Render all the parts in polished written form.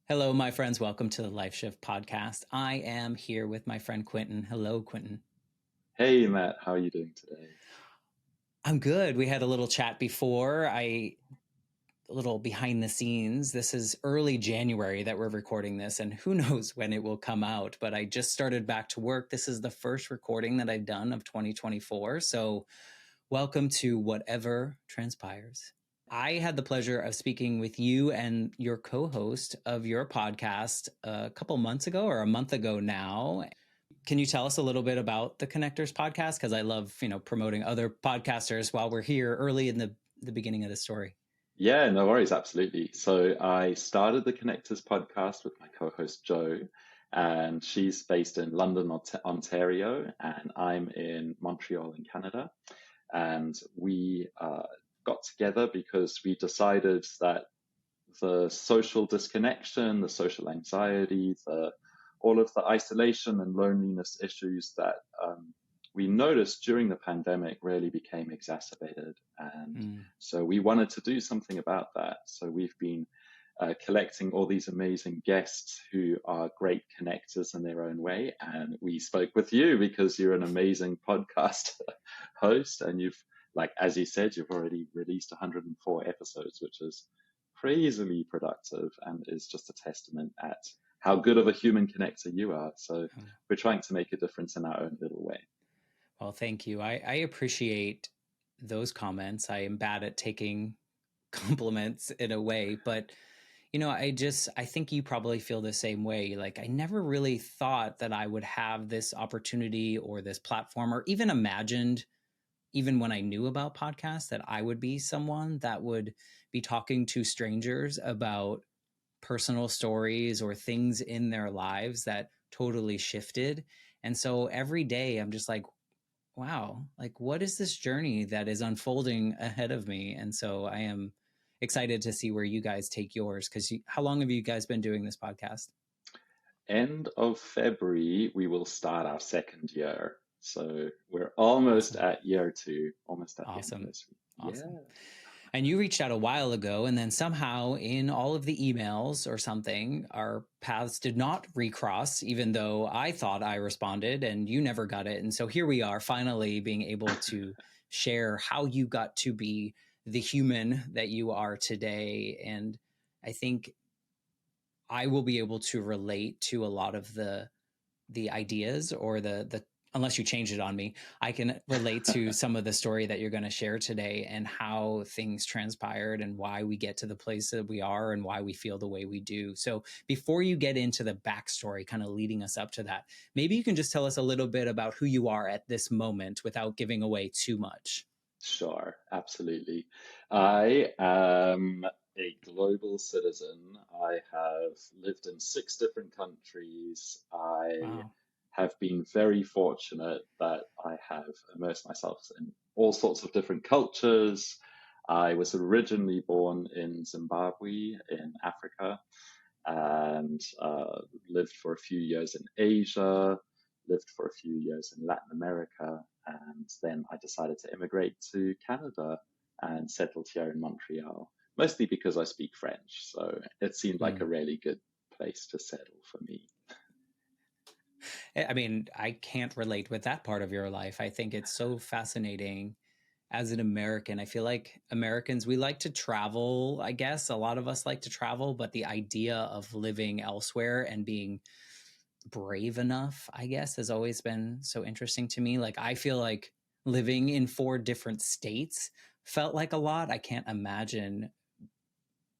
Hello, my friends. Welcome to the Life Shift podcast. I am here with my friend Quinten. Hello, Quinten. Hey Matt, how are you doing today? I'm good. We had a little chat before. A little behind the scenes. This is early January that we're recording this, and who knows when it will come out. But I just started back to work. This is the first recording that I've done of 2024. So, welcome to whatever transpires. I had the pleasure of speaking with you and your co-host of your podcast a couple months ago or a month ago now. Can you tell us a little bit about the Connectors podcast? Because I love, promoting other podcasters while we're here early in the beginning of the story. Yeah, no worries, absolutely. So I started the Connectors podcast with my co-host Joe, and she's based in London, Ontario, and I'm in Montreal in Canada. And we got together because we decided that the social disconnection, the social anxiety, all of the isolation and loneliness issues that we noticed during the pandemic really became exacerbated. And so we wanted to do something about that. So we've been collecting all these amazing guests who are great connectors in their own way. And we spoke with you because you're an amazing podcast host. And like, as you said, you've already released 104 episodes, which is crazily productive and is just a testament at how good of a human connector you are. So we're trying to make a difference in our own little way. Well, thank you. I appreciate those comments. I am bad at taking compliments in a way, but I think you probably feel the same way. Like, I never really thought that I would have this opportunity or this platform, or even imagined, even when I knew about podcasts, that I would be someone that would be talking to strangers about personal stories or things in their lives that totally shifted. And so every day I'm just like, wow, like, what is this journey that is unfolding ahead of me? And so I am excited to see where you guys take yours. Because how long have you guys been doing this podcast? End of February, we will start our second year. So we're almost Awesome. at year two, almost at the Awesome. anniversary. Awesome. Yeah. And you reached out a while ago, and then somehow in all of the emails or something, our paths did not recross, even though I thought I responded and you never got it. And so here we are, finally being able to share how you got to be the human that you are today. And I think I will be able to relate to a lot of the ideas or the unless you change it on me, I can relate to some of the story that you're going to share today and how things transpired and why we get to the place that we are and why we feel the way we do. So before you get into the backstory, kind of leading us up to that, maybe you can just tell us a little bit about who you are at this moment without giving away too much. Sure, absolutely. I am a global citizen. I have lived in 6 different countries. I Wow. have been very fortunate that I have immersed myself in all sorts of different cultures. I was originally born in Zimbabwe in Africa and lived for a few years in Asia, lived for a few years in Latin America, and then I decided to immigrate to Canada and settled here in Montreal, mostly because I speak French. So it seemed like a really good place to settle for me. I mean, I can't relate with that part of your life. I think it's so fascinating as an American. I feel like Americans, we like to travel, I guess. A lot of us like to travel, but the idea of living elsewhere and being brave enough, I guess, has always been so interesting to me. Like, I feel like living in 4 different states felt like a lot. I can't imagine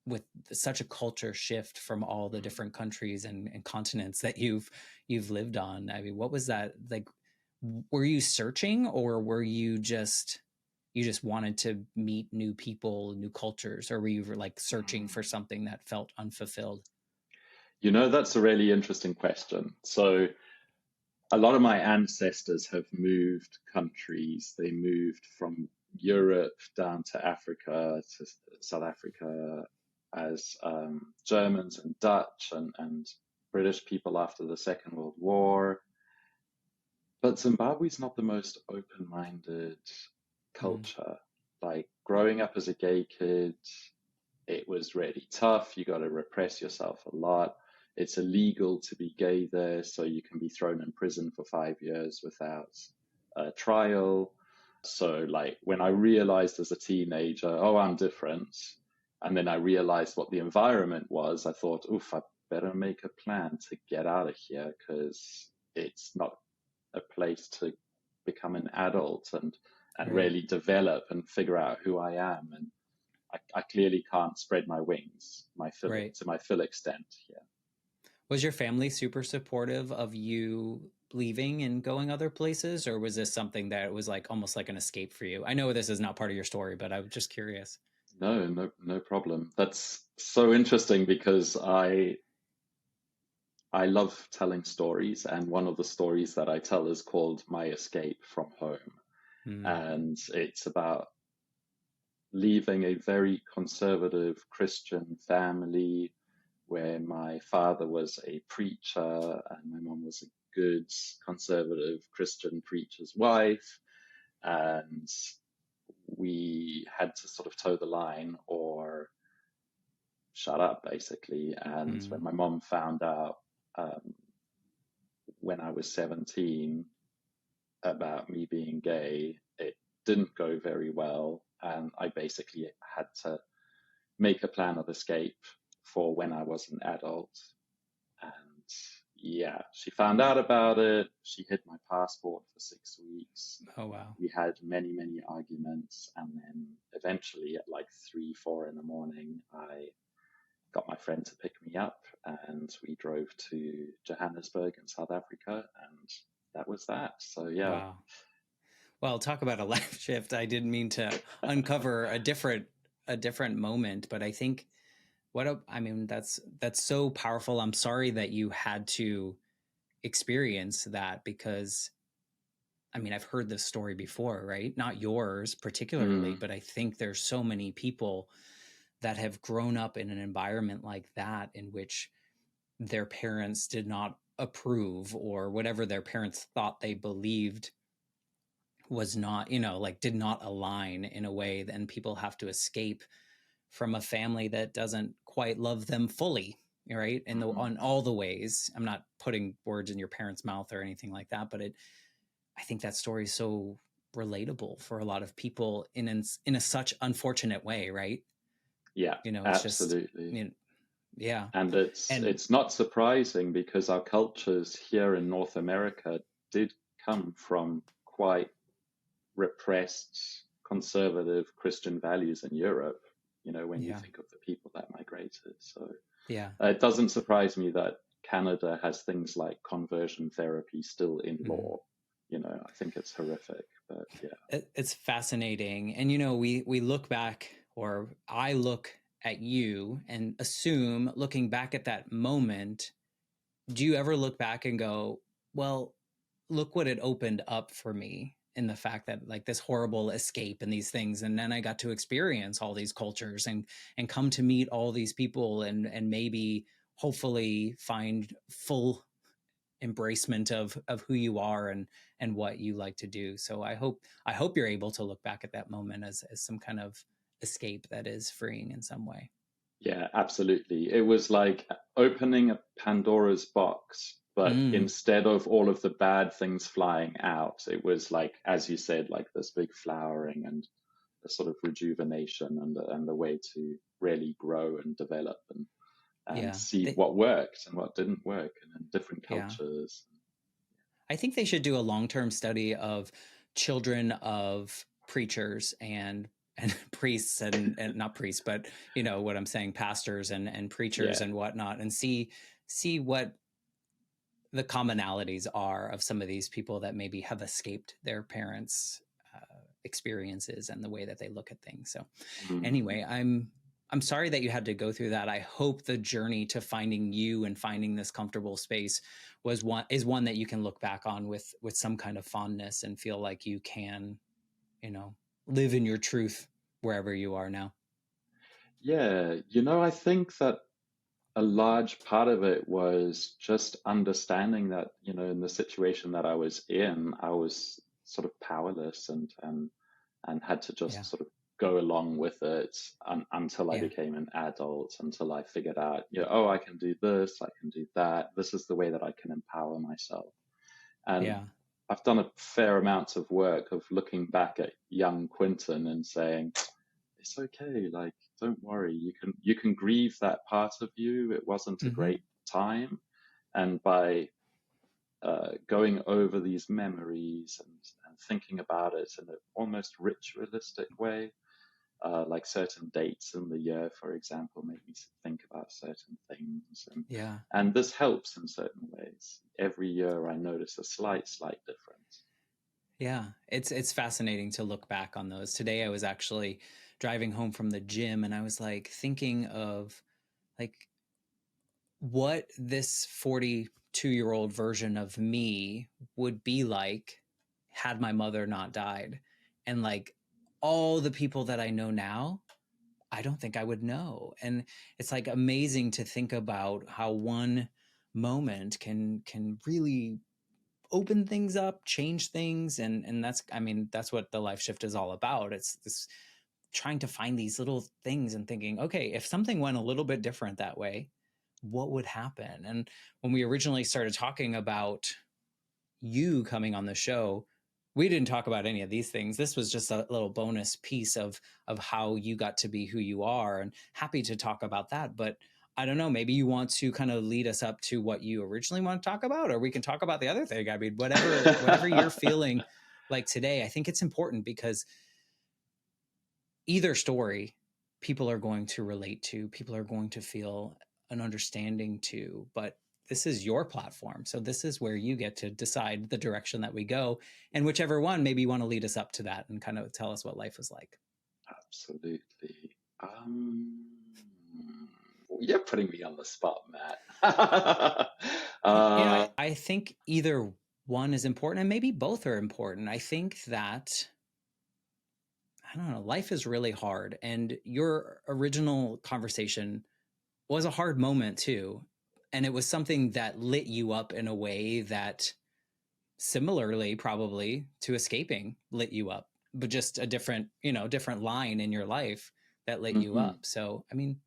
with such a culture shift from all the different countries and continents that you've lived on. I mean, what was that like? Were you searching, or were you just wanted to meet new people, new cultures, or were you like searching for something that felt unfulfilled? You know, that's a really interesting question. So a lot of my ancestors have moved countries. They moved from Europe down to Africa, to South Africa, as Germans and Dutch and British people after the Second World War. But Zimbabwe's not the most open-minded Mm. culture. Like growing up as a gay kid, it was really tough. You got to repress yourself a lot. It's illegal to be gay there, so you can be thrown in prison for 5 years without a trial. So, like, when I realized as a teenager, oh, I'm different, and then I realized what the environment was, I thought, oof, I better make a plan to get out of here because it's not a place to become an adult and Right. really develop and figure out who I am. And I clearly can't spread my wings Right. to my full extent here. Was your family super supportive of you leaving and going other places, or was this something that was like almost like an escape for you? I know this is not part of your story, but I was just curious. No problem. That's so interesting because I love telling stories, and one of the stories that I tell is called My Escape from Home. Mm, And it's about leaving a very conservative Christian family where my father was a preacher and my mom was a good conservative Christian preacher's wife. And we had to sort of toe the line or shut up, basically. And when mm, my mom found out um, when I was 17 about me being gay, it didn't go very well. And I basically had to make a plan of escape for when I was an adult. And yeah, she found out about it. She hid my passport for 6 weeks. oh wow. We had many arguments. And then eventually at like 3, 4 in the morning, I got my friend to pick me up and we drove to Johannesburg in South Africa. And that was that. So yeah. Wow. Well, talk about a life shift. I didn't mean to uncover a different moment, but I think I mean that's so powerful. I'm sorry that you had to experience that because I mean, I've heard this story before, right? Not yours particularly, Mm, but I think there's so many people that have grown up in an environment like that in which their parents did not approve or whatever their parents thought they believed was not, like did not align in a way. Then people have to escape from a family that doesn't quite love them fully, right? And mm. on all the ways. I'm not putting words in your parents' mouth or anything like that, but I think that story is so relatable for a lot of people in a such unfortunate way, right? Yeah, It's just, absolutely. yeah. And And it's not surprising because our cultures here in North America did come from quite repressed conservative Christian values in Europe, when you yeah, think of the people that migrated. So yeah. it doesn't surprise me that Canada has things like conversion therapy still in Mhm. law. I think it's horrific, but yeah. It's fascinating. And, we look back, or I look at you and assume looking back at that moment, do you ever look back and go, well, look what it opened up for me in the fact that like this horrible escape and these things, and then I got to experience all these cultures and come to meet all these people and maybe hopefully find full embracement of who you are and what you like to do. So I hope you're able to look back at that moment as some kind of escape that is freeing in some way. Yeah, absolutely. It was like opening a Pandora's box, but Mm, instead of all of the bad things flying out, it was like, as you said, like this big flowering and a sort of rejuvenation and the way to really grow and develop and yeah. see what worked and what didn't work and in different Yeah. cultures. I think they should do a long-term study of children of preachers and priests and not priests, but what I'm saying, pastors and preachers Yeah. and whatnot, and see what the commonalities are of some of these people that maybe have escaped their parents' experiences and the way that they look at things. So Mm. anyway, I'm sorry that you had to go through that. I hope the journey to finding you and finding this comfortable space is one that you can look back on with some kind of fondness and feel like you can, you know, live in your truth wherever you are now. Yeah, I think that a large part of it was just understanding that, in the situation that I was in, I was sort of powerless and had to Yeah. just sort of go along with it until I Yeah. became an adult, until I figured out, oh, I can do this, I can do that. This is the way that I can empower myself. And Yeah. I've done a fair amount of work of looking back at young Quinten and saying, it's okay, like, don't worry, you can grieve that part of you. It wasn't a Hmm. great time. And by going over these memories and thinking about it in an almost ritualistic way, like certain dates in the year, for example, make me think about certain things. Yeah. And this helps in certain ways. Every year I notice a slight difference. Yeah, it's fascinating to look back on those. Today I was actually driving home from the gym and I was like thinking of like what this 42-year-old version of me would be like had my mother not died. And like all the people that I know now, I don't think I would know. And it's like amazing to think about how one moment can really open things up, change things, and that's, I mean, that's what the life shift is all about. It's this trying to find these little things and thinking, okay, if something went a little bit different that way, what would happen? And when we originally started talking about you coming on the show, we didn't talk about any of these things. This was just a little bonus piece of how you got to be who you are, and happy to talk about that. But I don't know, maybe you want to kind of lead us up to what you originally want to talk about, or we can talk about the other thing. I mean, whatever you're feeling like today. I think it's important because either story people are going to relate to, people are going to feel an understanding to, but this is your platform. So this is where you get to decide the direction that we go. And whichever one, maybe you want to lead us up to that and kind of tell us what life is like. Absolutely. You're putting me on the spot, Matt. I think either one is important and maybe both are important. I think that, I don't know, life is really hard. And your original conversation was a hard moment too. And it was something that lit you up in a way that similarly probably to escaping lit you up, but just a different, different line in your life that lit you hmm up. So, I mean,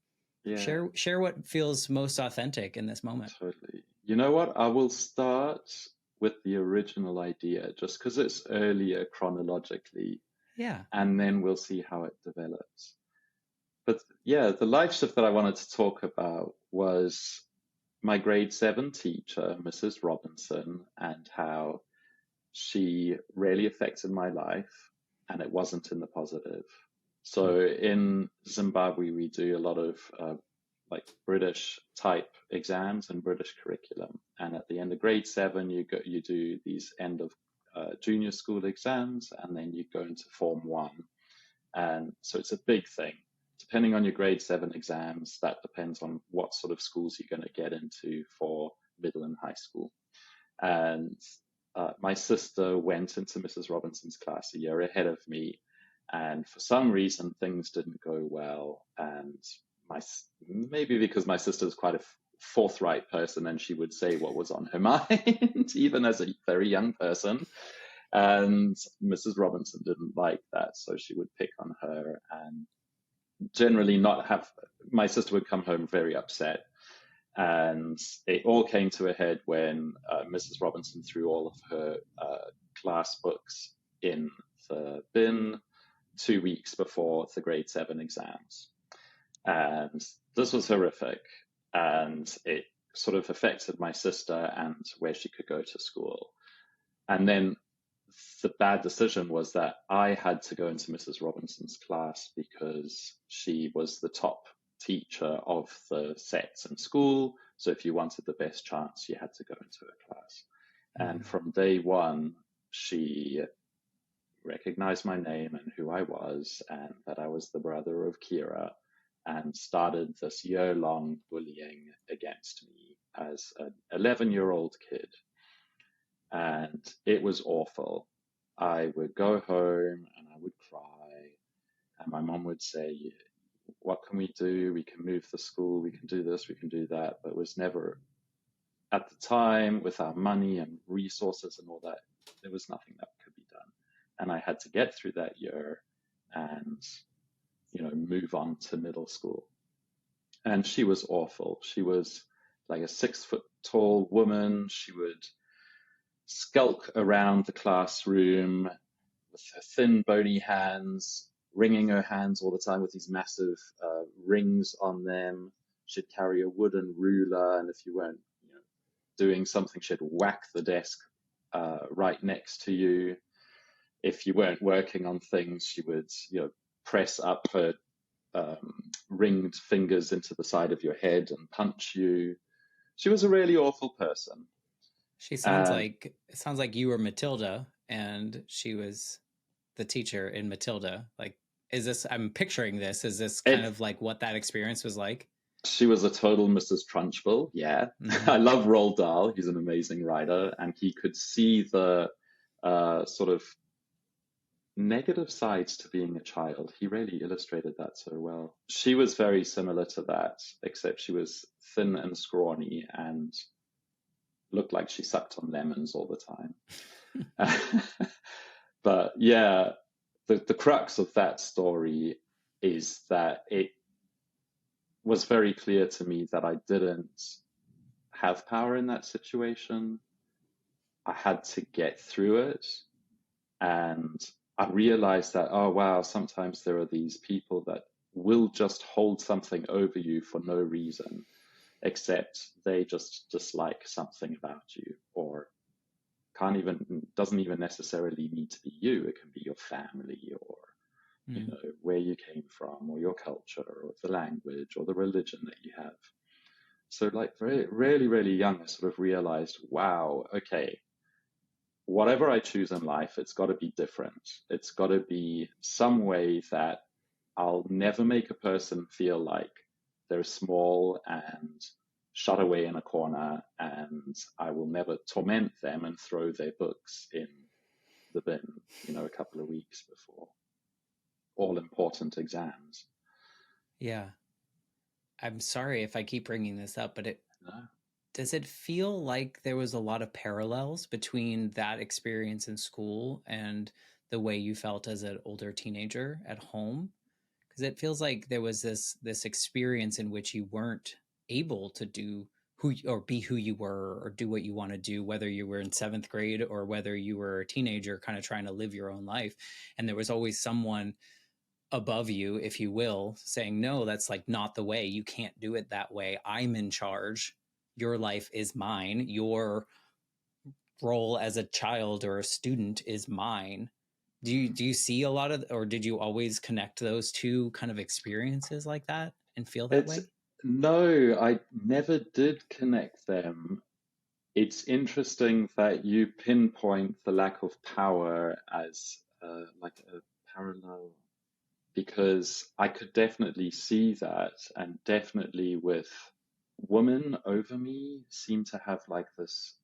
Yeah, share what feels most authentic in this moment. totally. You know what? I will start with the original idea just because it's earlier chronologically, Yeah. and then we'll see how it develops. But yeah, the life shift that I wanted to talk about was my grade 7 teacher, Mrs. Robinson, and how she really affected my life, and it wasn't in the positive. Hmm. So in Zimbabwe, we do a lot of like British type exams and British curriculum. And at the end of grade 7, you do these end of junior school exams, and then you go into Form 1. And so it's a big thing. Depending on your grade 7 exams, that depends on what sort of schools you're going to get into for middle and high school. And my sister went into Mrs. Robinson's class a year ahead of me, and for some reason things didn't go well. And my maybe because my sister is quite a forthright person, and she would say what was on her mind, even as a very young person. And Mrs. Robinson didn't like that, so she would pick on her and generally not have. My sister would come home very upset, and it all came to a head when Mrs. Robinson threw all of her class books in the bin 2 weeks before the grade 7 exams. And this was horrific. And it sort of affected my sister and where she could go to school. And then the bad decision was that I had to go into Mrs. Robinson's class because she was the top teacher of the sets in school. So if you wanted the best chance, you had to go into her class. And Mm. from day one, she recognized my name and who I was, and that I was the brother of Kira, and started this year-long bullying against me as an 11-year-old kid. And it was awful. I would go home and I would cry, and my mom would say, what can we do? We can move the school, we can do this, we can do that. But it was never, at the time, with our money and resources and all that, there was nothing that could be done. And I had to get through that year and move on to middle school. And she was awful. She was like a 6 foot tall woman. She would skulk around the classroom with her thin, bony hands, wringing her hands all the time with these massive rings on them. She'd carry a wooden ruler, and if you weren't, doing something, she'd whack the desk right next to you. If you weren't working on things, she would, press up her ringed fingers into the side of your head and punch you. She was a really awful person. She sounds like it sounds like you were Matilda and she was the teacher in Matilda. Like, is this? I'm picturing this. Is this kind of like what that experience was like? She was a total Mrs. Trunchbull. Yeah, I love Roald Dahl. He's an amazing writer, and he could see the sort of negative sides to being a child. He really illustrated that so well. She was very similar to that, except she was thin and scrawny and looked like she sucked on lemons all the time. But yeah, the crux of that story is that it was very clear to me that I didn't have power in that situation. I had to get through it. And I realized that, oh, wow, sometimes there are these people that will just hold something over you for no reason, except they just dislike something about you, or doesn't even necessarily need to be you. It can be your family, or where you came from, or your culture, or the language, or the religion that you have. So like really, really young, I sort of realized, wow, okay, whatever I choose in life, it's got to be different. It's got to be some way that I'll never make a person feel like they're small and shut away in a corner, and I will never torment them and throw their books in the bin, a couple of weeks before all important exams. Yeah. I'm sorry if I keep bringing this up, but No. does it feel like there was a lot of parallels between that experience in school and the way you felt as an older teenager at home? Because it feels like there was this experience in which you weren't able to do or be who you were or do what you want to do, whether you were in 7th grade or whether you were a teenager kind of trying to live your own life. And there was always someone above you, if you will, saying, no, that's like not the way. You can't do it that way. I'm in charge. Your life is mine. Your role as a child or a student is mine. Do you see a lot of, or did you always connect those two kind of experiences like that and feel that way? No, I never did connect them. It's interesting that you pinpoint the lack of power as like a parallel, because I could definitely see that, and definitely with women over me seem to have like this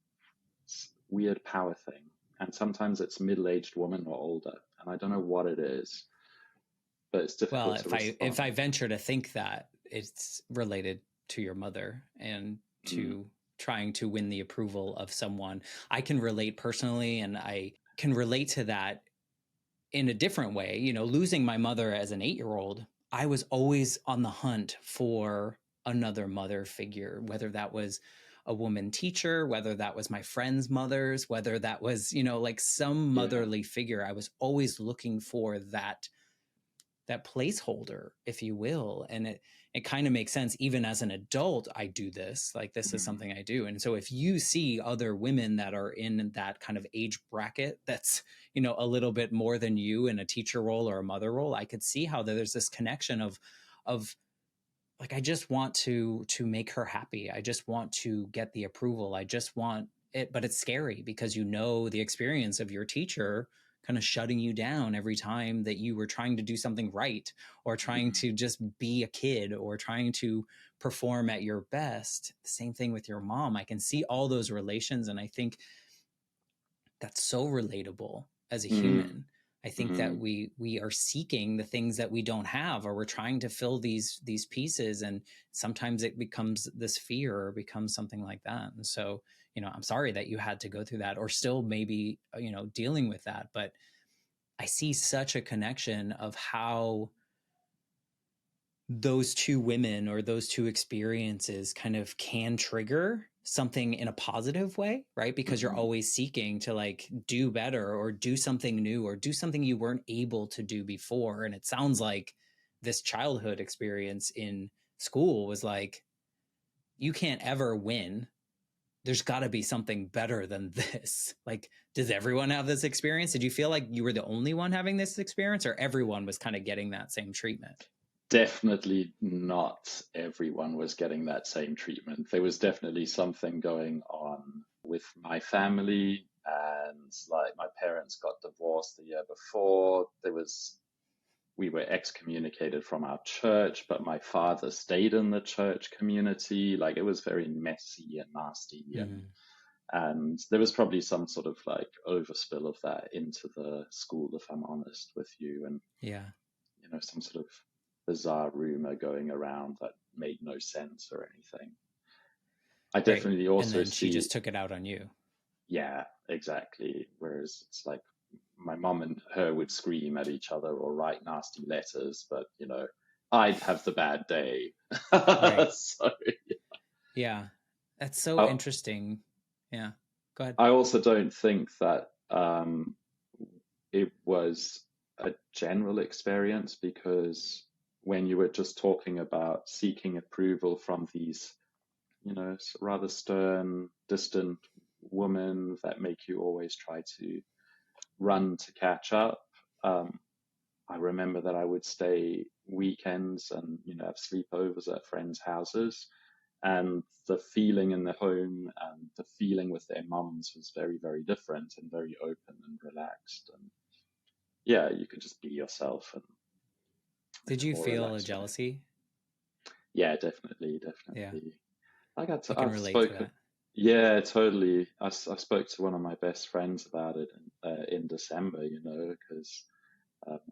weird power thing. And sometimes it's middle-aged women or older, and I don't know what it is, but it's difficult to respond. If I venture to think that it's related to your mother and to trying to win the approval of someone, I can relate personally, and I can relate to that in a different way. Losing my mother as an 8-year-old, I was always on the hunt for another mother figure, whether that was a woman teacher, whether that was my friends' mothers, whether that was, like some motherly figure. I was always looking for that placeholder, if you will. And it kind of makes sense. Even as an adult, I do this. Like, this is something I do. And so if you see other women that are in that kind of age bracket that's, a little bit more than you in a teacher role or a mother role, I could see how there's this connection of like, I just want to make her happy. I just want to get the approval. I just want it. But it's scary because the experience of your teacher kind of shutting you down every time that you were trying to do something right, or trying to just be a kid, or trying to perform at your best. The same thing with your mom. I can see all those relations, and I think that's so relatable as a human. I think that we are seeking the things that we don't have, or we're trying to fill these pieces, and sometimes it becomes this fear or becomes something like that. And so, I'm sorry that you had to go through that, or still maybe, dealing with that. But I see such a connection of how those two women or those two experiences kind of can trigger something in a positive way, right? Because you're Hmm. always seeking to like do better or do something new or do something you weren't able to do before. And it sounds like this childhood experience in school was like, you can't ever win. There's got to be something better than this. Like, does everyone have this experience? Did you feel like you were the only one having this experience, or everyone was kind of getting that same treatment? Definitely not everyone was getting that same treatment. There was definitely something going on with my family, and like my parents got divorced the year before. We were excommunicated from our church, but my father stayed in the church community. Like it was very messy and nasty, Mm-hmm. and there was probably some sort of like overspill of that into the school, if I'm honest with you, and Yeah. some sort of bizarre rumor going around that made no sense or anything. I Right. definitely And also then she see, just took it out on you. yeah, exactly. Whereas it's like my mom and her would scream at each other or write nasty letters, but I'd have the bad day. Right. So Yeah. That's so I, interesting. Yeah. Go ahead. I also don't think that it was a general experience, because when you were just talking about seeking approval from these rather stern, distant women that make you always try to run to catch up. Um, I remember that I would stay weekends and have sleepovers at friends' houses, and the feeling in the home and the feeling with their mums was very, very different and very open and relaxed. And yeah, you could just be yourself, and Did it's a you more feel a relaxed way. jealousy? Yeah, definitely, Yeah. definitely. I got I to, can I've relate to spoken. that. Yeah, totally. I spoke to one of my best friends about it in December, because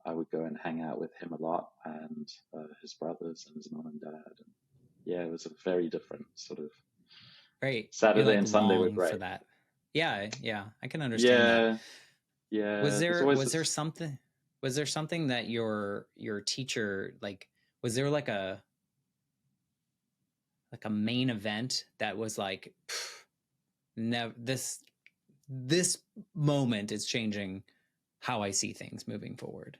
I would go and hang out with him a lot, and his brothers and his mom and dad. And yeah, it was a very different sort of. Right. You Saturday like and Sunday were long for great. that. Yeah. Yeah. I can understand that. Yeah, Was yeah. There's there, always was there this. something, was there something that your teacher, like, was there like a main event that was like, never, this moment is changing how I see things moving forward?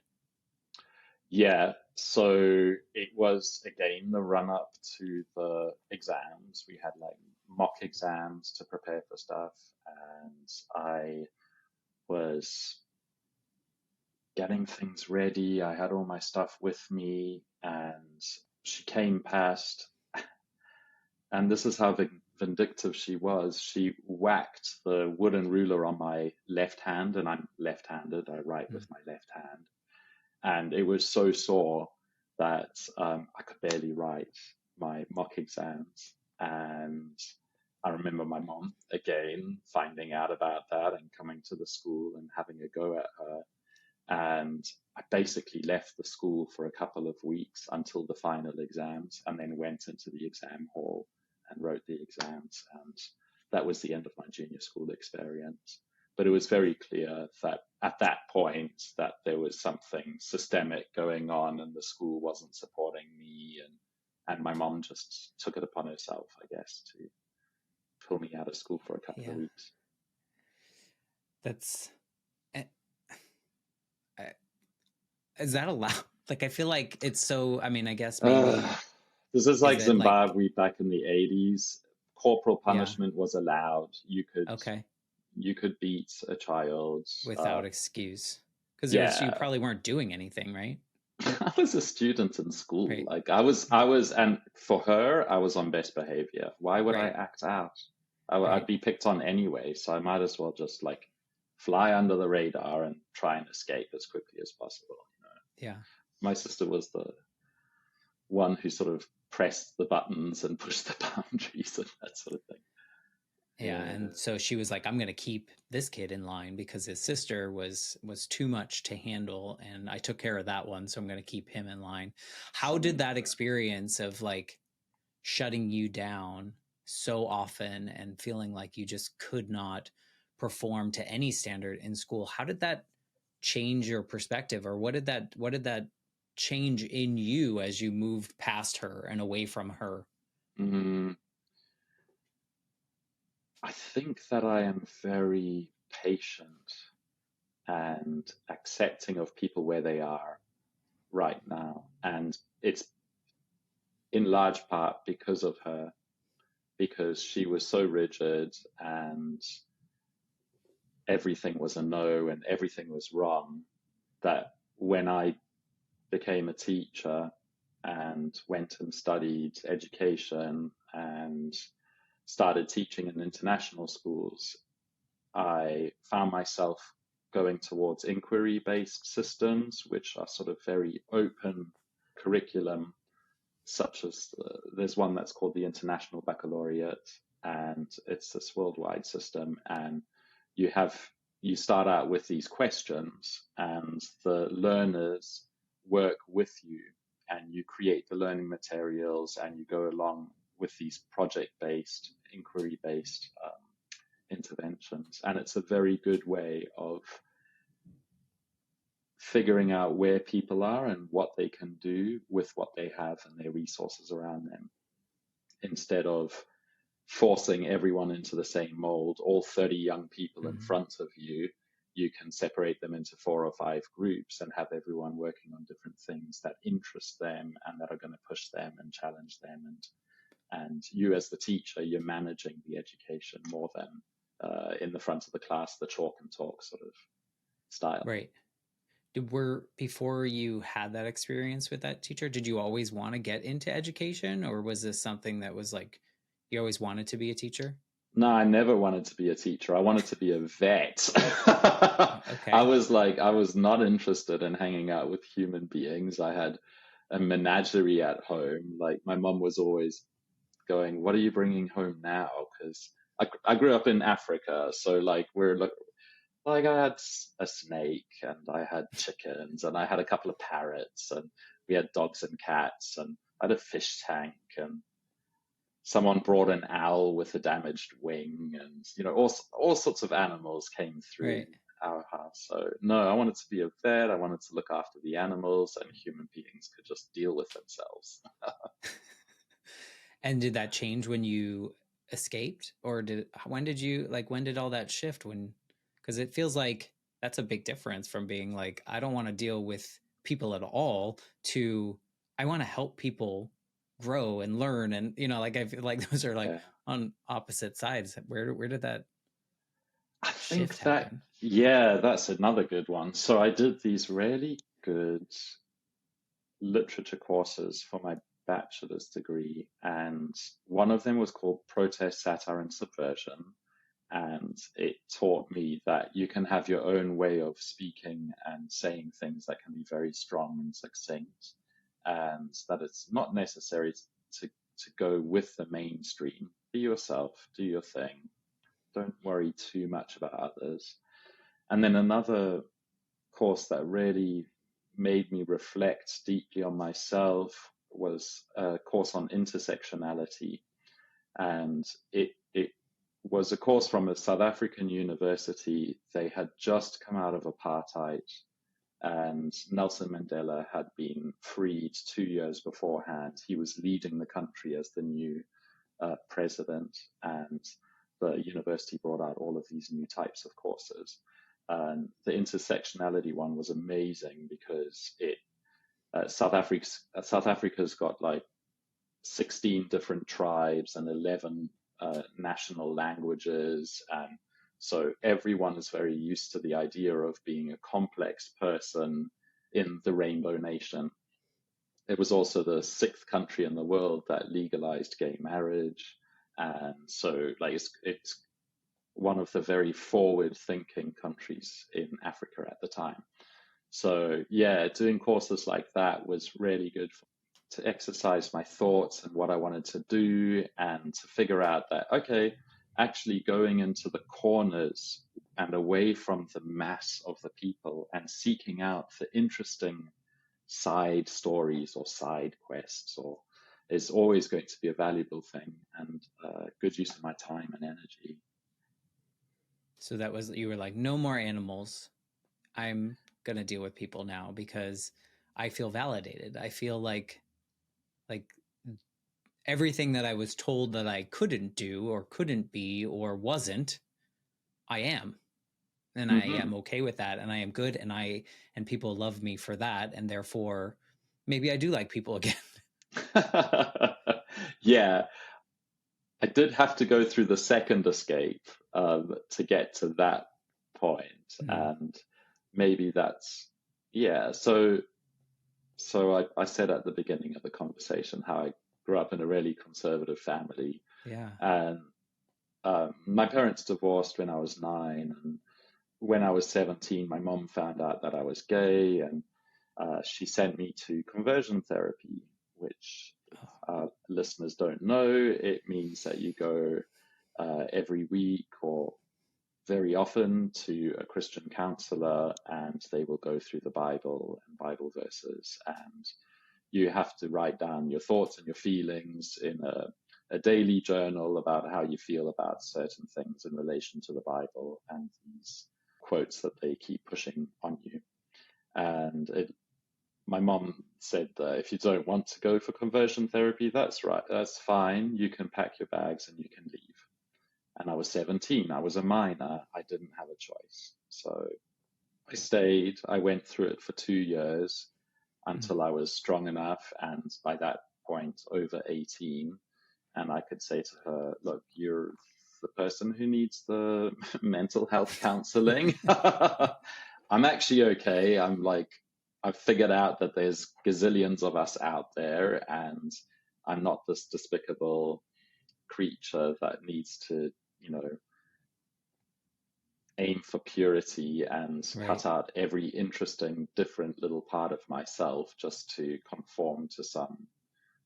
Yeah, so it was again the run up to the exams. We had like mock exams to prepare for stuff, and I was getting things ready. I had all my stuff with me, and she came past, and this is how vindictive she was. She whacked the wooden ruler on my left hand, and I'm left handed, I write with Mm. my left hand. And it was so sore that I could barely write my mock exams. And I remember my mom again finding out about that and coming to the school and having a go at her. And I basically left the school for a couple of weeks until the final exams, and then went into the exam hall and wrote the exams. And that was the end of my junior school experience. But it was very clear that at that point that there was something systemic going on, and the school wasn't supporting me, and my mom just took it upon herself, I guess, to pull me out of school for a couple of Yeah. weeks. That's, eh, is that allowed? Like, I feel like it's so, I mean, I guess maybe, Uh, this is is like it like, Zimbabwe back in the 80s. Corporal yeah, punishment was allowed. okay, You could beat a child. without excuse? Because you Yeah, probably weren't doing anything, right? I was a student in school. Right, Like and for her, I was on best behavior. Why would I right, act out? I'd right. be picked on anyway, so I might as well just like fly under the radar and try and escape as quickly as possible. Yeah. My sister was the one who sort of pressed the buttons and pushed the boundaries and that sort of thing. Yeah, Yeah. and so she was like, I'm going to keep this kid in line because his sister was too much to handle, and I took care of that one, so I'm going to keep him in line. How Something did like that that. experience of like shutting you down so often and feeling like you just could not perform to any standard in school, how did that change your perspective, or what did that change in you as you moved past her and away from her? Mm, I think that I am very patient and accepting of people where they are right now. And it's in large part because of her, because she was so rigid and everything was a no and everything was wrong, that when I became a teacher and went and studied education and started teaching in international schools, I found myself going towards inquiry-based systems, which are sort of very open curriculum, such as there's one that's called the International Baccalaureate, and it's this worldwide system. And you have you start out with these questions, and the learners work with you, and you create the learning materials, and you go along with these project-based, inquiry-based interventions. And it's a very good way of figuring out where people are and what they can do with what they have and their resources around them, instead of forcing everyone into the same mold. All 30 young people in front of you, you can separate them into 4 or 5 groups and have everyone working on different things that interest them and that are going to push them and challenge them. And you as the teacher, you're managing the education more than in the front of the class, the chalk and talk sort of style. Right. Before you had that experience with that teacher, did you always want to get into education, or was this something that was like you always wanted to be a teacher? No, I never wanted to be a teacher. I wanted to be a vet. Okay. I was not interested in hanging out with human beings. I had a menagerie at home. Like my mom was always going, "What are you bringing home now?" Because I grew up in Africa, so like like I had a snake and I had chickens and I had a couple of parrots and we had dogs and cats and I had a fish tank and someone brought an owl with a damaged wing and all sorts of animals came through Right. our house. So no, I wanted to be a vet. I wanted to look after the animals and human beings could just deal with themselves. And did that change when you escaped, or when did all that shift? Because it feels like that's a big difference from being like, I don't want to deal with people at all, to I want to help people grow and learn. And, like, I feel like those are like Yeah. on opposite sides. Where did that I shift think that, happen? yeah, that's another good one. So I did these really good literature courses for my bachelor's degree, and one of them was called Protest, Satire, and Subversion. And it taught me that you can have your own way of speaking and saying things that can be very strong and succinct, and that it's not necessary to go with the mainstream. Be yourself, do your thing, don't worry too much about others. And then another course that really made me reflect deeply on myself was a course on intersectionality. And it was a course from a South African university. They had just come out of apartheid, and Nelson Mandela had been freed 2 years beforehand. He was leading the country as the new president, and the university brought out all of these new types of courses. And the intersectionality one was amazing because South Africa's got like 16 different tribes and 11 national languages, and so everyone is very used to the idea of being a complex person in the Rainbow Nation. It was also the 6th country in the world that legalized gay marriage, and so like it's one of the very forward-thinking countries in Africa at the time. So yeah, doing courses like that was really good to exercise my thoughts and what I wanted to do, and to figure out that, okay, actually going into the corners and away from the mass of the people and seeking out the interesting side stories or side quests or is always going to be a valuable thing and good use of my time and energy. So you were like, no more animals. I'm going to deal with people now, because I feel validated. I feel like everything that I was told that I couldn't do or couldn't be or wasn't, I am. And I Hmm. am okay with that, and I am good, and people love me for that, and therefore maybe I do like people again. Yeah, I did have to go through the second escape to get to that point, Mm, and maybe that's yeah. So I said at the beginning of the conversation how I grew up in a really conservative family, yeah. and my parents divorced when I was 9, and when I was 17, my mom found out that I was gay, and she sent me to conversion therapy, which, if Oh, listeners don't know, it means that you go every week or very often to a Christian counselor, and they will go through the Bible and Bible verses, and you have to write down your thoughts and your feelings in a daily journal about how you feel about certain things in relation to the Bible and these quotes that they keep pushing on you. And my mom said that if you don't want to go for conversion therapy, that's right, that's fine. You can pack your bags and you can leave. And I was 17, I was a minor, I didn't have a choice. So I stayed, I went through it for 2 years mm, until I was strong enough, and by that point, over 18. And I could say to her, look, you're the person who needs the mental health counseling. I'm actually okay. I've figured out that there's gazillions of us out there, and I'm not this despicable creature that needs to, you know, aim for purity and right. cut out every interesting, different little part of myself just to conform to some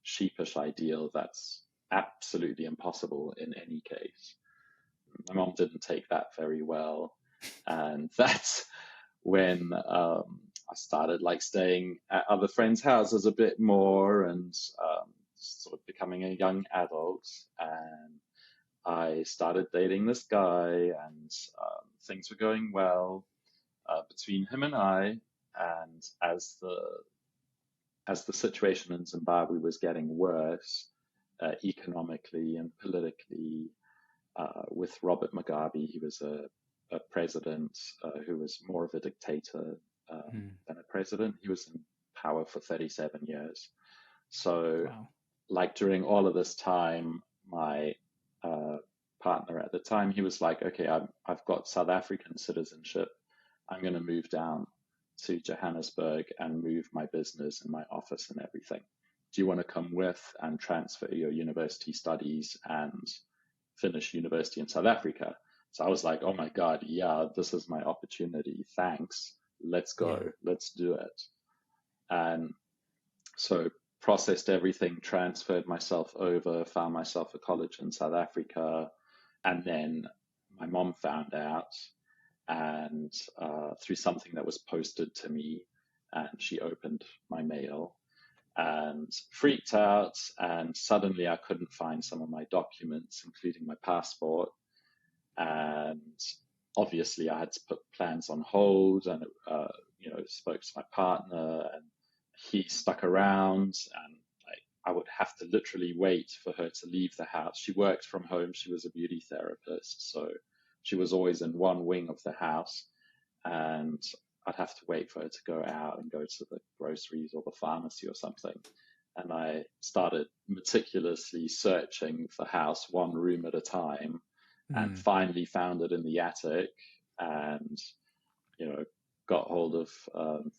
sheepish ideal that's absolutely impossible in any case. My mom didn't take that very well, and that's when I started like staying at other friends' houses a bit more and sort of becoming a young adult. And I started dating this guy, and things were going well between him and I. And as the situation in Zimbabwe was getting worse economically and politically, with Robert Mugabe, he was a president who was more of a dictator Mm, than a president. He was in power for 37 years. So, wow. like during all of this time, my uh, partner at the time, he was like, okay, I've got South African citizenship. I'm going to move down to Johannesburg and move my business and my office and everything. Do you want to come with and transfer your university studies and finish university in South Africa? So I was like, oh my God, yeah, this is my opportunity. Thanks. Let's go. Yeah. Let's do it. And so processed everything, transferred myself over, found myself a college in South Africa. And then my mom found out, and through something that was posted to me, and she opened my mail and freaked out. And suddenly I couldn't find some of my documents, including my passport. And obviously I had to put plans on hold, and spoke to my partner, and he stuck around, and I would have to literally wait for her to leave the house. She worked from home. She was a beauty therapist, so she was always in one wing of the house, and I'd have to wait for her to go out and go to the groceries or the pharmacy or something. And I started meticulously searching the house one room at a time, and Mm, finally found it in the attic, and you know got hold of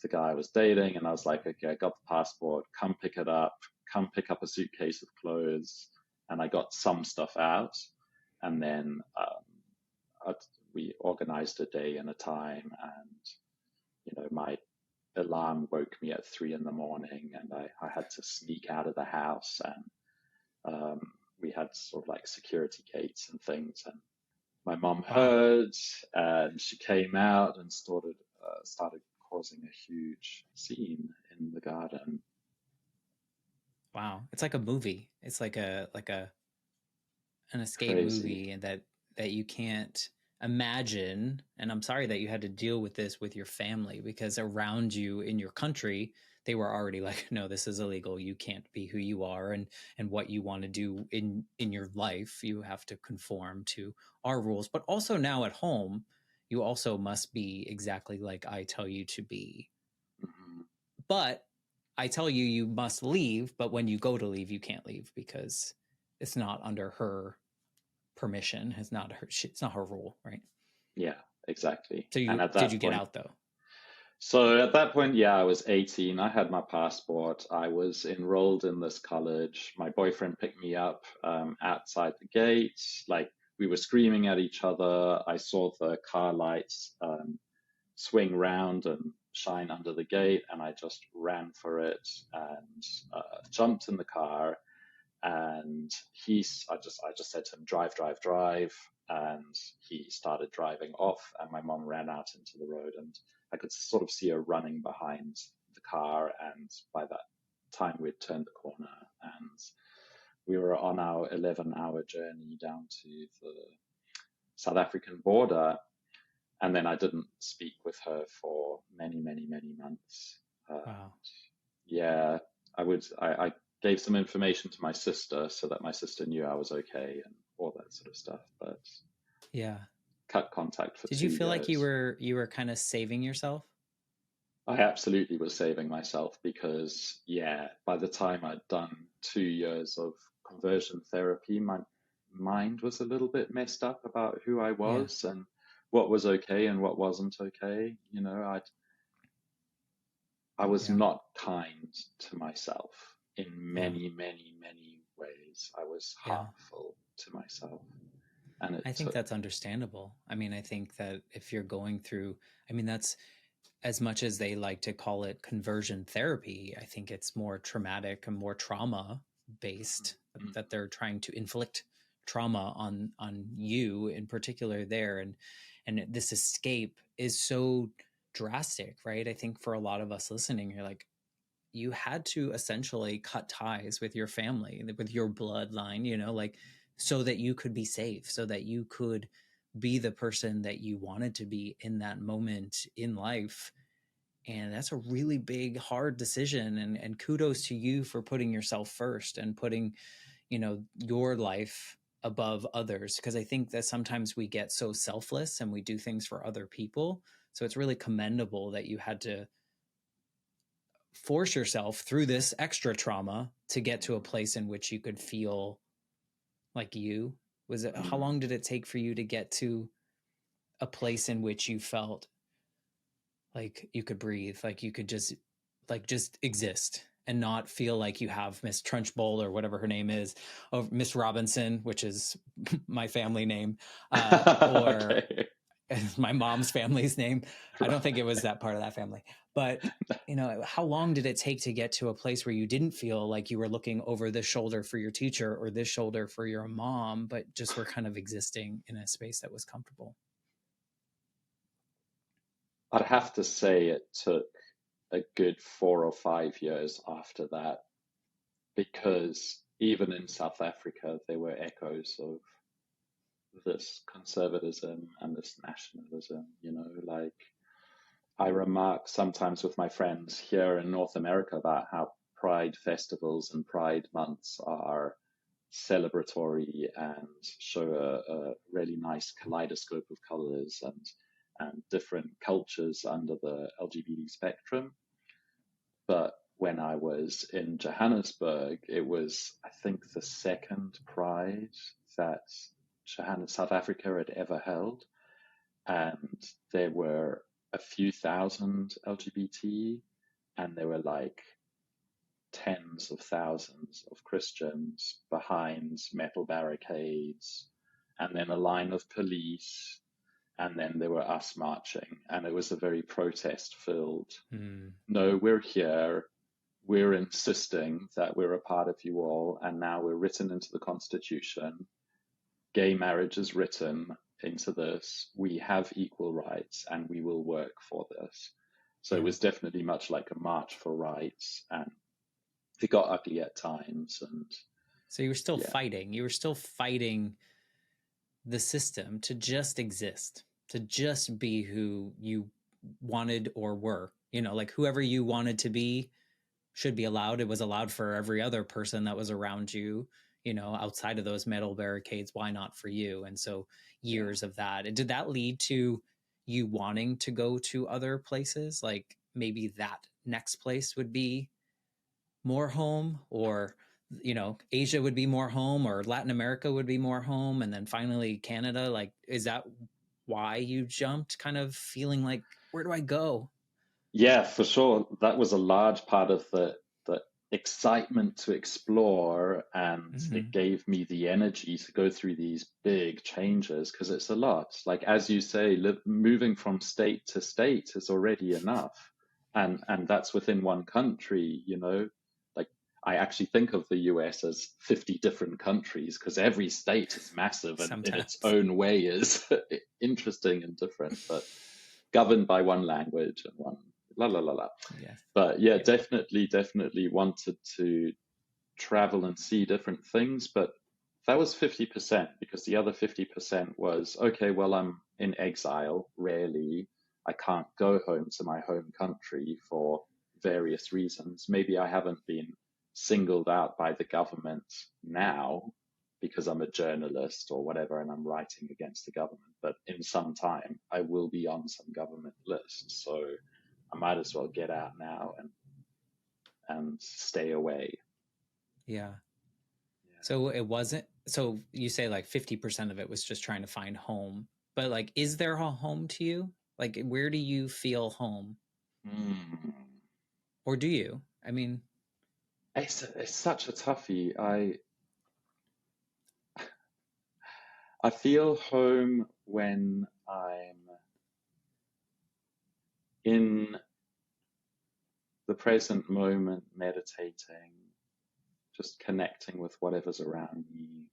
the guy I was dating, and I was like, okay, I got the passport, come pick it up, come pick up a suitcase of clothes. And I got some stuff out, and then we organized a day and a time, and my alarm woke me at 3 in the morning, and I had to sneak out of the house, and we had sort of like security gates and things, and my mom wow. heard, and she came out and started causing a huge scene in the garden. Wow. It's like a movie. It's like a an escape Crazy. movie, and that you can't imagine. And I'm sorry that you had to deal with this with your family, because around you in your country they were already like, no, this is illegal. You can't be who you are, and what you want to do in your life, you have to conform to our rules. But also now at home, you also must be exactly like I tell you to be. Mhm. But I tell you you must leave, but when you go to leave, you can't leave because it's not under her permission. It's not her rule, right? Yeah, exactly. So And you at did you that get point, out though? so at that point, yeah, I was 18. I had my passport. I was enrolled in this college. My boyfriend picked me up outside the gates. Like we were screaming at each other. I saw the car lights swing round and shine under the gate, and I just ran for it and jumped in the car. And I just said to him, drive, drive, drive. And he started driving off, and my mom ran out into the road, and I could sort of see her running behind the car. And by that time, we'd turned the corner, and we were on our 11-hour journey down to the South African border. And then I didn't speak with her for many, many, many months. Wow. Yeah, I gave some information to my sister so that my sister knew I was okay and all that sort of stuff, but Yeah. cut contact for Did two you feel like years. you were kind of saving yourself? I absolutely was saving myself because, yeah, by the time I'd done 2 years of conversion therapy, my mind was a little bit messed up about who I Yeah. was and what was okay and what wasn't okay. I was Yeah. not kind to myself in Yeah. many, many, many ways. I was Yeah. harmful to myself. And it I think took, that's understandable. I mean, I think that if you're going through, I mean, that's as much as they like to call it conversion therapy, I think it's more traumatic and more trauma based, Mhm, that they're trying to inflict trauma on you in particular there. And this escape is so drastic, right? I think for a lot of us listening, you're like, you had to essentially cut ties with your family, with your bloodline, like so that you could be safe, so that you could be the person that you wanted to be in that moment in life. And that's a really big, hard decision. And kudos to you for putting yourself first and putting, your life above others. Because I think that sometimes we get so selfless and we do things for other people. So it's really commendable that you had to force yourself through this extra trauma to get to a place in which you could feel like you. Was it, how mhm. long did it take for you to get to a place in which you felt like you could breathe, like you could just exist and not feel like you have Miss Trunchbull or whatever her name is, or Miss Robinson, which is my family name, or Okay. my mom's family's name. I don't think it was that part of that family. But, how long did it take to get to a place where you didn't feel like you were looking over this shoulder for your teacher or this shoulder for your mom, but just were kind of existing in a space that was comfortable? I'd have to say it took a good 4 or 5 years after that, because even in South Africa, there were echoes of this conservatism and this nationalism, like I remark sometimes with my friends here in North America about how pride festivals and pride months are celebratory and show a really nice kaleidoscope of colors and different cultures under the LGBT spectrum. But when I was in Johannesburg, it was, I think, the second pride that South Africa had ever held. And there were a few thousand LGBT, and there were like tens of thousands of Christians behind metal barricades, and then a line of police, and then there were us marching, and it was a very protest filled. Mm, No, we're here. We're insisting that we're a part of you all, and now we're written into the Constitution. Gay marriage is written into this. We have equal rights, and we will work for this. So it yeah. was definitely much like a march for rights, and it got ugly at times. And So you were still yeah, fighting. You were still fighting the system to just exist, to just be who you wanted or were, like whoever you wanted to be, should be allowed. It was allowed for every other person that was around you, outside of those metal barricades. Why not for you? And so years of that. And did that lead to you wanting to go to other places? Like maybe that next place would be more home, or Asia would be more home, or Latin America would be more home, and then finally Canada? Like, is that why you jumped, kind of feeling like, where do I go? Yeah, for sure. That was a large part of the excitement to explore, and it Mm-hmm. gave me the energy to go through these big changes because it's a lot. Like as you say, moving from state to state is already enough, and that's within one country, you know. Like I actually think of the US as 50 different countries because every state is massive and in its Sometimes. own way is interesting and different, but governed by one language and one la la la la. Yes. But yeah, Yeah. definitely wanted to travel and see different things. But that was 50% because the other 50% was okay, well, I'm in exile. Rarely, I can't go home to my home country for various reasons. Maybe I haven't been singled out by the government now because I'm a journalist or whatever and I'm writing against the government. But in some time, I will be on some government list. So I might as well get out now and stay away. Yeah. So it wasn't, so you say like 50% of it was just trying to find home, but like, is there a home to you? Like, where do you feel home? Hmm. Or do you? I mean, It's such a toughie. I feel home when I'm in the present moment, meditating, just connecting with whatever's around me,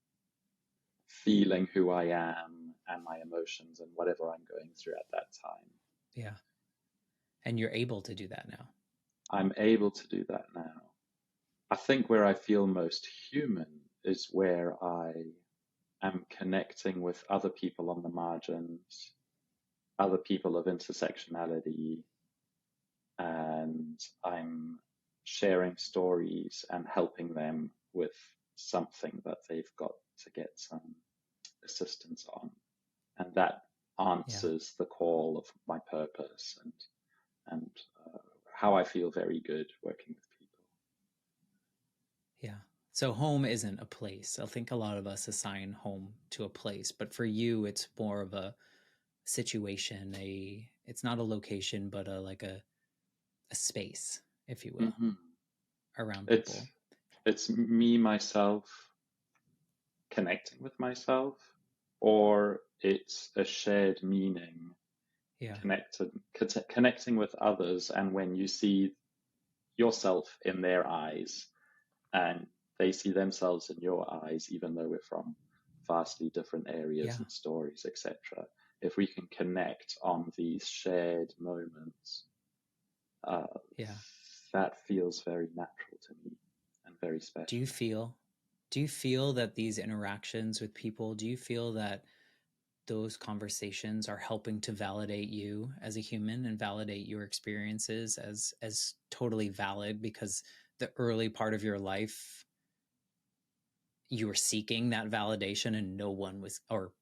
feeling who I am and my emotions and whatever I'm going through at that time. yeah. And you're able to do that now. I'm able to do that now. I think where I feel most human is where I am connecting with other people on the margins, other people of intersectionality, and I'm sharing stories and helping them with something that they've got to get some assistance on. And that Yeah. answers the call of my purpose and how I feel very good working with people. Yeah. So home isn't a place. I think a lot of us assign home to a place, but for you, it's more of a situation. It's not a location, but a space, if you will, Mm-hmm. around It's people. it's me myself connecting with myself, or it's a shared meaning Yeah. connecting with others, and when you see yourself in their eyes and they see themselves in your eyes, even though we're from vastly different areas Yeah. and stories, etc. If we can connect on these shared moments, uh, Yeah. that feels very natural to me and very Do you special. feel do you feel that these interactions with people, do you feel that those conversations are helping to validate you as a human and validate your experiences as totally valid, because the early part of your life you were seeking that validation and no one was, or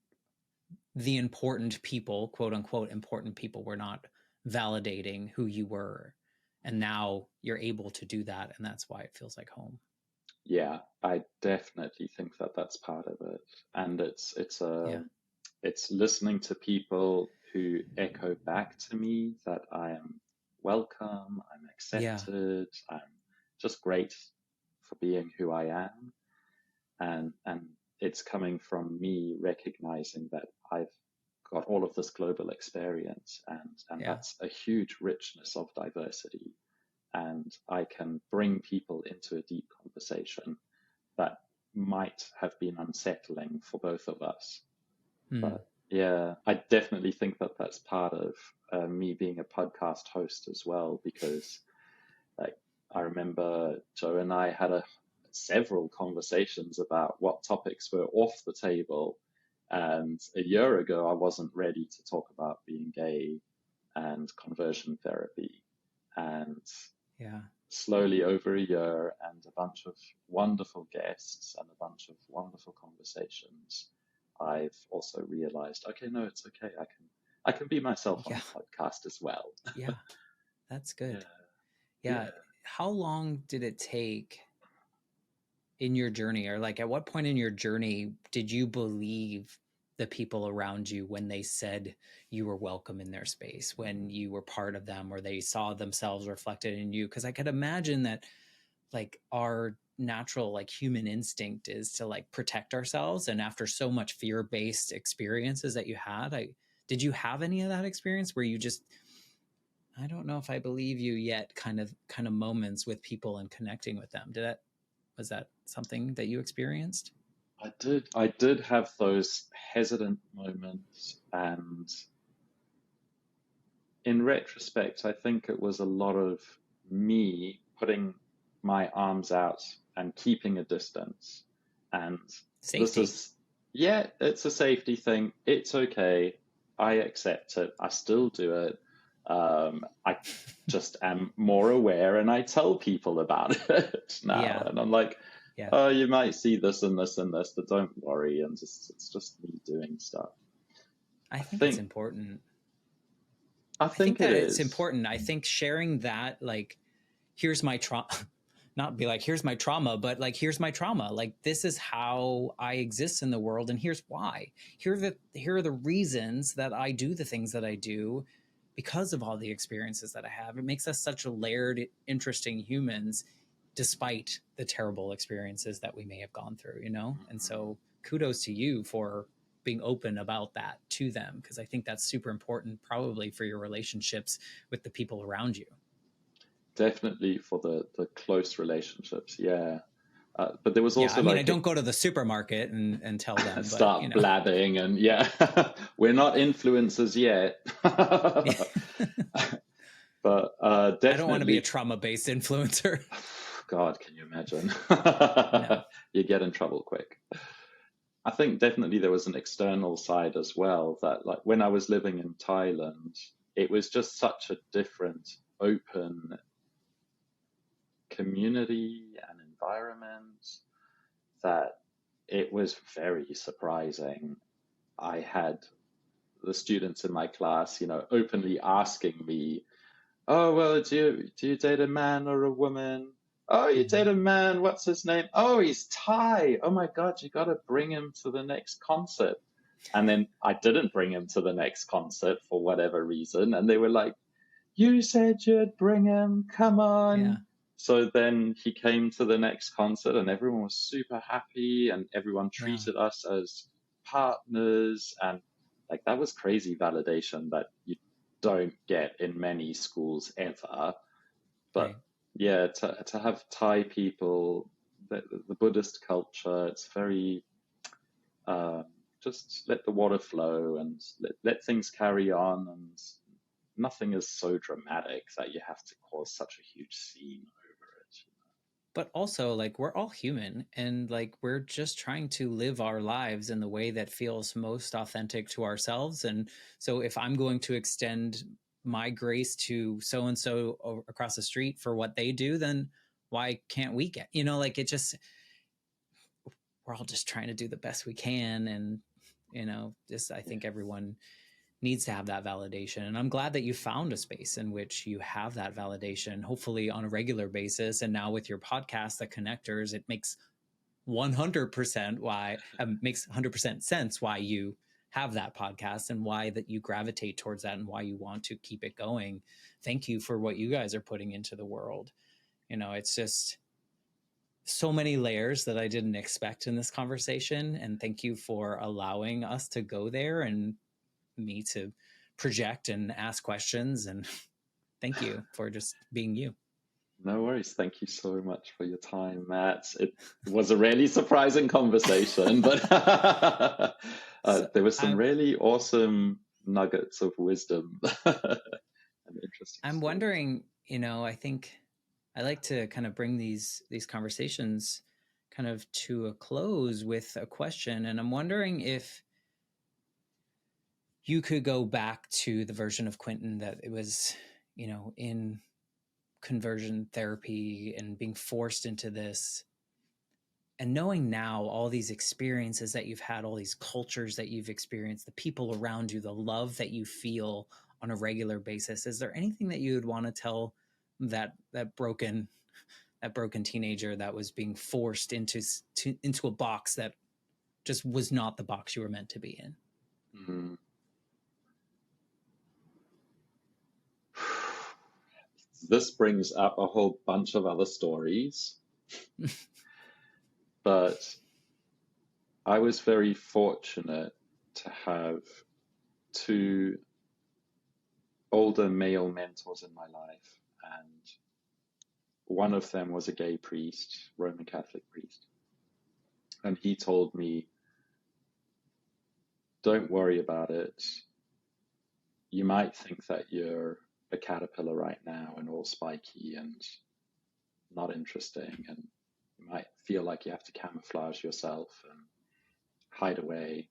the important people, quote unquote important people, were not validating who you were, and now you're able to do that, and that's why it feels like home. Yeah, I definitely think that that's part of it, and Yeah. it's listening to people who echo back to me that I am welcome, I'm Yeah. accepted, I'm just great for being who I am, and it's coming from me recognizing that I've got all of this global experience, and Yeah. that's a huge richness of diversity, and I can bring people into a deep conversation that might have been unsettling for both of us. Hmm. But yeah, I definitely think that that's part of me being a podcast host as well, because like I remember Joe and I had several conversations about what topics were off the table. And a year ago, I wasn't ready to talk about being gay and conversion therapy. And Yeah. slowly over a year and a bunch of wonderful guests and a bunch of wonderful conversations, I've also realized, okay, no, it's okay. I can be myself on Yeah. the podcast as well. Yeah. That's Yeah. good. Yeah. Yeah. How long did it take in your journey, or like at what point in your journey did you believe the people around you when they said you were welcome in their space, when you were part of them, or they saw themselves reflected in you? Because I could imagine that like our natural like human instinct is to like protect ourselves, and after so much fear-based experiences that you had, I did you have any of that experience where you just, I don't know if I believe you yet, kind of moments with people and connecting with them? Was that something that you experienced? I did have those hesitant moments, and in retrospect, I think it was a lot of me putting my arms out and keeping a distance. And this Safety. is, yeah, it's a safety thing. It's okay. I accept it. I still do it. I just am more aware and I tell people about it now. Yeah. And I'm like, Yeah. oh, you might see this and this and this, but don't worry. And just, it's just me doing stuff. I I think it's think, important. I I think think it that it's is. important. I think sharing that, like, here's my trauma, not be like, here's my trauma, but like, here's my trauma. Like, this is how I exist in the world. And here's why. Here are the reasons that I do the things that I do because of all the experiences that I have. It makes us such a layered, interesting humans, despite the terrible experiences that we may have gone through, you know? And so kudos to you for being open about that to them, because I think that's super important, probably for your relationships with the people around you. Definitely for the close relationships, yeah. But there was Yeah, I also mean, I like don't go to the supermarket and tell a them, but you start know. blabbing and yeah, we're not influencers yet. But I don't want to be a definitely, trauma-based influencer. God, can you imagine? No. You get in trouble quick. I think definitely there was an external side as well that like when I was living in Thailand, it was just such a different, open community and environment that it was very surprising. I had the students in my class, openly asking me, "Oh, well, do you date a man or a woman? Oh, you Mm-hmm. date a man. What's his name? Oh, he's Thai. Oh my God, you got to bring him to the next concert." And then I didn't bring him to the next concert for whatever reason, and they were like, "You said you'd bring him. Come Yeah. on." So then he came to the next concert, and everyone was super happy, and everyone Yeah. treated us as partners. And like that was crazy validation that you don't get in many schools ever. But Right. yeah, to have Thai people, the Buddhist culture, it's very um, just let the water flow and let things carry on, and nothing is so dramatic that you have to cause such a huge scene over it. But also, like, we're all human, and like, we're just trying to live our lives in the way that feels most authentic to ourselves. And so if I'm going to extend my grace to so and so across the street for what they do, then why can't we get, like, it just, we're all just trying to do the best we can. And just, I think everyone needs to have that validation. And I'm glad that you found a space in which you have that validation, hopefully on a regular basis. And now with your podcast, The Connectors, it makes 100% why, makes 100% sense why you have that podcast and why that you gravitate towards that and why you want to keep it going. Thank you for what you guys are putting into the world. It's just so many layers that I didn't expect in this conversation. And thank you for allowing us to go there and me to project and ask questions. And thank you for just being you. No worries. Thank you so much for your time, Matt. It was a really surprising conversation, but So there was some I'm really awesome nuggets of wisdom and interesting I'm stories. wondering, I think I like to kind of bring these conversations kind of to a close with a question. And I'm wondering if you could go back to the version of Quinten that it was, in conversion therapy and being forced into this, and knowing now all these experiences that you've had, all these cultures that you've experienced, the people around you, the love that you feel on a regular basis, is there anything that you would want to tell that broken teenager that was being forced into a box that just was not the box you were meant to be in? Mm. This brings up a whole bunch of other stories, but I was very fortunate to have two older male mentors in my life, and one of them was a gay priest, Roman Catholic priest. And he told me, don't worry about it. You might think that you're a caterpillar right now and all spiky and not interesting, and you might feel like you have to camouflage yourself and hide away,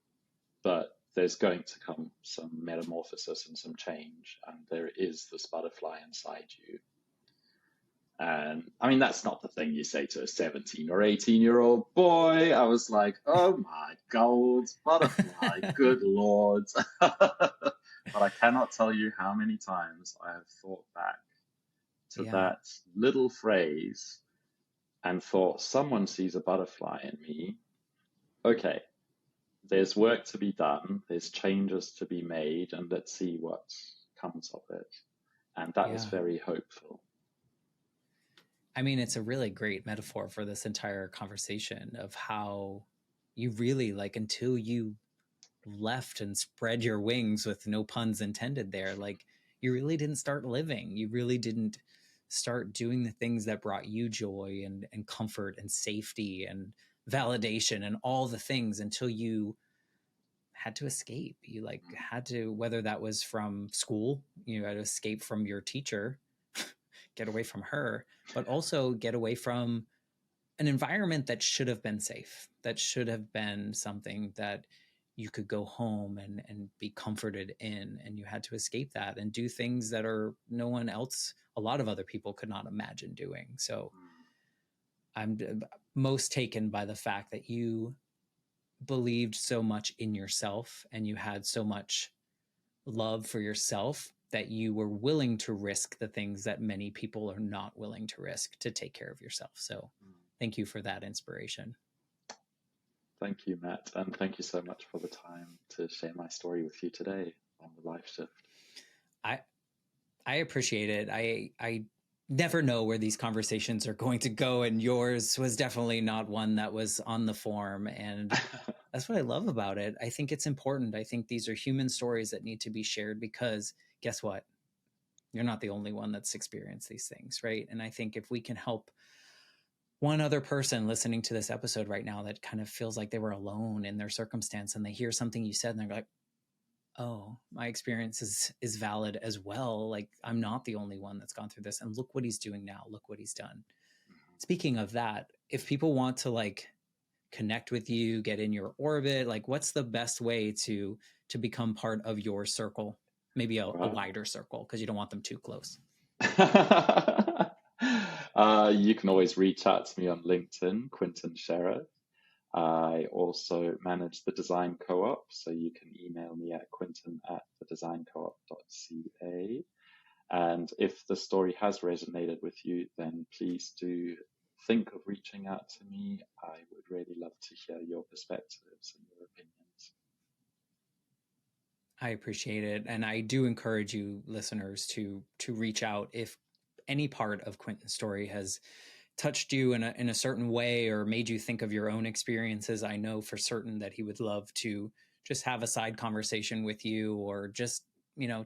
but there's going to come some metamorphosis and some change, and there is this butterfly inside you. And I mean, that's not the thing you say to a 17 or 18-year-old boy. I was like, oh my gold butterfly, good Lord. But I cannot tell you how many times I have thought back to that little phrase and thought, someone sees a butterfly in me. Okay, there's work to be done, there's changes to be made, and let's see what comes of it. And that was very hopeful. I mean, it's a really great metaphor for this entire conversation of how you really, like, until you left and spread your wings, with no puns intended there, like, you really didn't start living. You really didn't start doing the things that brought you joy and comfort and safety and validation and all the things until you had to escape. You like had to, whether that was from school, you had to escape from your teacher, get away from her, but also get away from an environment that should have been safe, that should have been something that you could go home and be comforted in. And you had to escape that and do things that are no one else, a lot of other people could not imagine doing. So I'm most taken by the fact that you believed so much in yourself and you had so much love for yourself that you were willing to risk the things that many people are not willing to risk to take care of yourself. So thank you for that inspiration. Thank you, Matt. And thank you so much for the time to share my story with you today on the Life Shift. I appreciate it. I never know where these conversations are going to go, and yours was definitely not one that was on the form. And that's what I love about it. I think it's important. I think these are human stories that need to be shared, because guess what? You're not the only one that's experienced these things, right? And I think if we can help one other person listening to this episode right now that kind of feels like they were alone in their circumstance, and they hear something you said and they're like, oh, my experience is valid as well. Like, I'm not the only one that's gone through this. And look what he's doing now. Look what he's done. Speaking of that, if people want to like connect with you, get in your orbit, like what's the best way to become part of your circle? Maybe a wider circle, because you don't want them too close. You can always reach out to me on LinkedIn, Quinten Sheriff. I also manage the Design Co-op, so you can email me at quinten@thedesigncoop.ca. And if the story has resonated with you, then please do think of reaching out to me. I would really love to hear your perspectives and your opinions. I appreciate it. And I do encourage you listeners to reach out if any part of Quinten's story has touched you in a certain way or made you think of your own experiences. I know for certain that he would love to just have a side conversation with you, or just,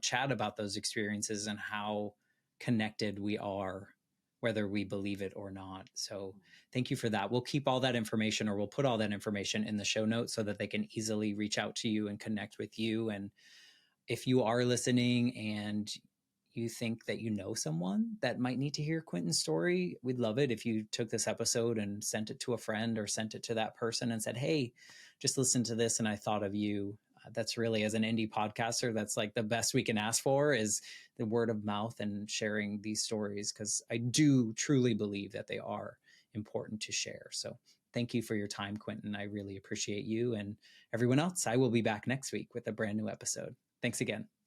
chat about those experiences and how connected we are, whether we believe it or not. So thank you for that. We'll keep all that information, or we'll put all that information in the show notes so that they can easily reach out to you and connect with you. And if you are listening and you think that you know someone that might need to hear Quinten's story, we'd love it if you took this episode and sent it to a friend, or sent it to that person and said, hey, just listen to this and I thought of you. that's really, as an indie podcaster, that's like the best we can ask for, is the word of mouth and sharing these stories, because I do truly believe that they are important to share. So thank you for your time, Quinten. I really appreciate you, and everyone else. I will be back next week with a brand new episode. Thanks again.